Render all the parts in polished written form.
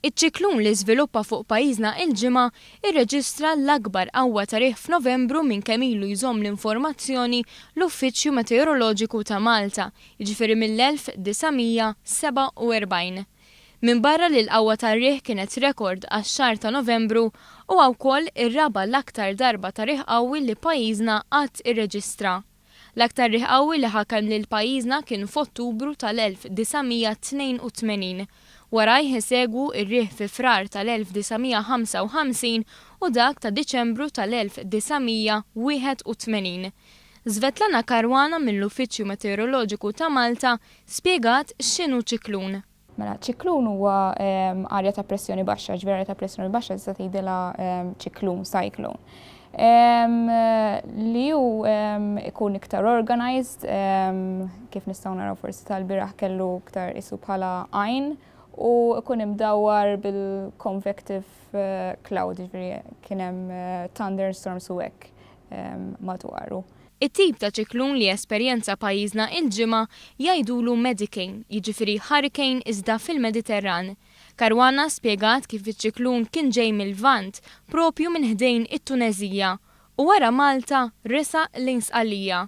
Iċ-ċiklun li żviluppa fuq pajjiżna il-ġimgħa irreġistra l-akbar qawwa ta' riħ f'Novembru minn kemm ilu jżomm l-informazzjoni l-Uffiċċju Meteoroloġiku ta' Malta, jiġifieri mill-1947. Minn barra li l-qawwa tar-riħ kienet rekord għax-xahar ta' Novembru huwa wkoll ir-raba' l-aktar darba ta' riħ qawwi li pajjiżna qatt irreġistra. L-aktar riħ qawwi li ħakam lil pajjiżna kien f'Ottubru tal-1982. Warajh isegwu ir-riħ fi Frar tal-1955 u dak ta' Diċembru tal-1981. Svetlana Karwana mill-Uffiċċju Meteoroloġiku ta' Malta spjegat x'inhu ċiklun. Mela, ċiklun huwa arja ta' pressjoni baxxa, ġifieri arja ta' pressjoni baxxa tista' tgħidilha ċiklun, cyclone. Li hu ikun iktar organized, kif nistgħu naraw forsi tal-bieraħ kellu iktar isu bħala għajn u ikun imdawwar bil-convective cloud, ġifieri kien hemm thunderstorms u hekk madwaru. It-tip ta' ċiklun li esperjenza pajjiżna il-ġimgħa jgħidulu Medicane, jiġifieri hurricane iżda fil-Mediterran. Karwana spjegat kif iċ-ċiklun kien ġej mill-Lvant propju minn ħdejn it-Tunezija u wara Malta resaq lejn Sqallija.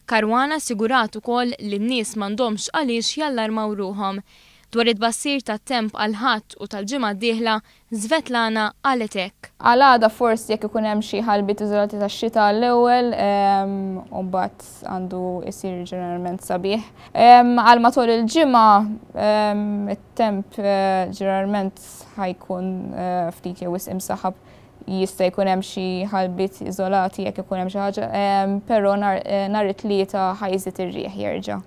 Karwana sigurat ukoll li n-nies m'għandhomx għaliex jallarmaw ruhom. Dwar it-tbassir tat-temp għal ħadd u tal-ġimgħa d-dieħla, Svetlana qalet hekk. Għal għada forsi jekk ikun hemm xi ħalbit iżolati tax-xita l-ewwel u mbagħad għandu jsir ġeneralment sabiħ. Għal matul il-ġimgħa it-temp ġeneralment ħajkun ftit jew wisq imsaħħab, jista' jkun hemm xi ħalbit iżolati jekk ikun hemm xi ħaġa, però nhar it-tlieta ħajżid ir-riħ jerġa'.